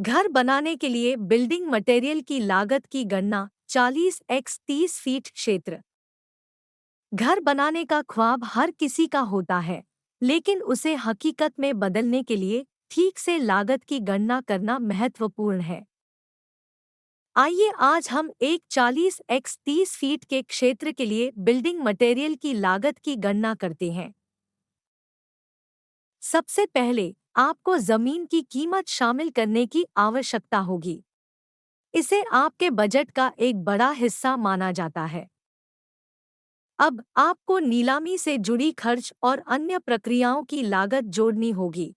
घर बनाने के लिए बिल्डिंग मटेरियल की लागत की गणना 40x30 फीट क्षेत्र। घर बनाने का ख्वाब हर किसी का होता है, लेकिन उसे हकीकत में बदलने के लिए ठीक से लागत की गणना करना महत्वपूर्ण है। आइए आज हम एक 40x30 फीट के क्षेत्र के लिए बिल्डिंग मटेरियल की लागत की गणना करते हैं। सबसे पहले आपको जमीन की कीमत शामिल करने की आवश्यकता होगी। इसे आपके बजट का एक बड़ा हिस्सा माना जाता है। अब आपको नीलामी से जुड़ी खर्च और अन्य प्रक्रियाओं की लागत जोड़नी होगी।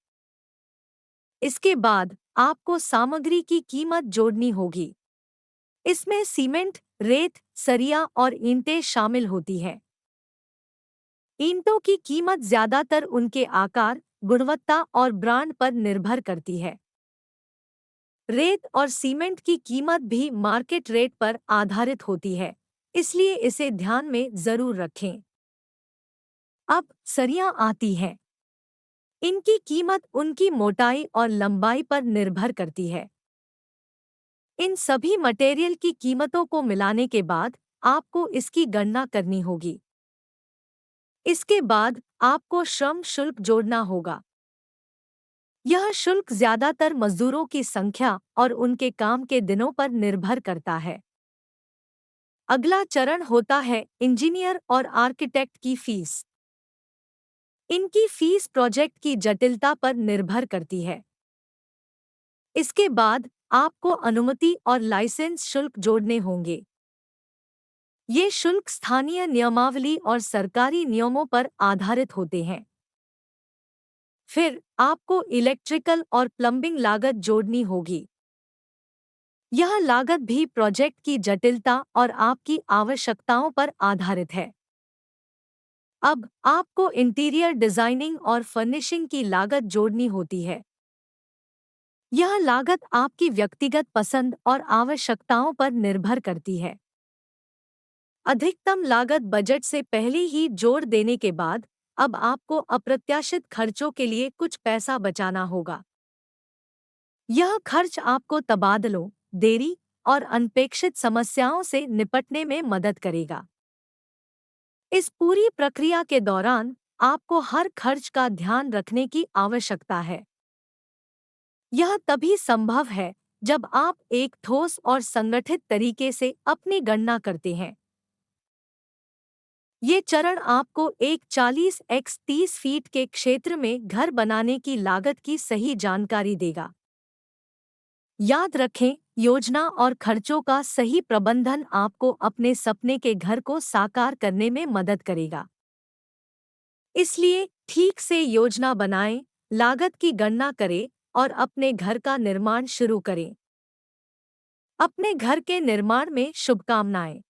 इसके बाद आपको सामग्री की कीमत जोड़नी होगी। इसमें सीमेंट, रेत, सरिया और ईंटें शामिल होती हैं। ईंटों की कीमत ज्यादातर उनके आकार, गुणवत्ता और ब्रांड पर निर्भर करती है। रेत और सीमेंट की कीमत भी मार्केट रेट पर आधारित होती है, इसलिए इसे ध्यान में जरूर रखें। अब सरिया आती हैं। इनकी कीमत उनकी मोटाई और लंबाई पर निर्भर करती है। इन सभी मटेरियल की कीमतों को मिलाने के बाद आपको इसकी गणना करनी होगी। इसके बाद आपको श्रम शुल्क जोड़ना होगा। यह शुल्क ज्यादातर मजदूरों की संख्या और उनके काम के दिनों पर निर्भर करता है। अगला चरण होता है इंजीनियर और आर्किटेक्ट की फीस। इनकी फीस प्रोजेक्ट की जटिलता पर निर्भर करती है। इसके बाद आपको अनुमति और लाइसेंस शुल्क जोड़ने होंगे। ये शुल्क स्थानीय नियमावली और सरकारी नियमों पर आधारित होते हैं। फिर आपको इलेक्ट्रिकल और प्लम्बिंग लागत जोड़नी होगी। यह लागत भी प्रोजेक्ट की जटिलता और आपकी आवश्यकताओं पर आधारित है। अब आपको इंटीरियर डिजाइनिंग और फर्निशिंग की लागत जोड़नी होती है। यह लागत आपकी व्यक्तिगत पसंद और आवश्यकताओं पर निर्भर करती है। अधिकतम लागत बजट से पहले ही जोड़ देने के बाद अब आपको अप्रत्याशित खर्चों के लिए कुछ पैसा बचाना होगा। यह खर्च आपको तबादलों, देरी और अनपेक्षित समस्याओं से निपटने में मदद करेगा। इस पूरी प्रक्रिया के दौरान आपको हर खर्च का ध्यान रखने की आवश्यकता है। यह तभी संभव है जब आप एक ठोस और संगठित तरीके से अपनी गणना करते हैं। ये चरण आपको एक 40x30 फीट के क्षेत्र में घर बनाने की लागत की सही जानकारी देगा। याद रखें, योजना और खर्चों का सही प्रबंधन आपको अपने सपने के घर को साकार करने में मदद करेगा। इसलिए ठीक से योजना बनाएं, लागत की गणना करें और अपने घर का निर्माण शुरू करें। अपने घर के निर्माण में शुभकामनाएं।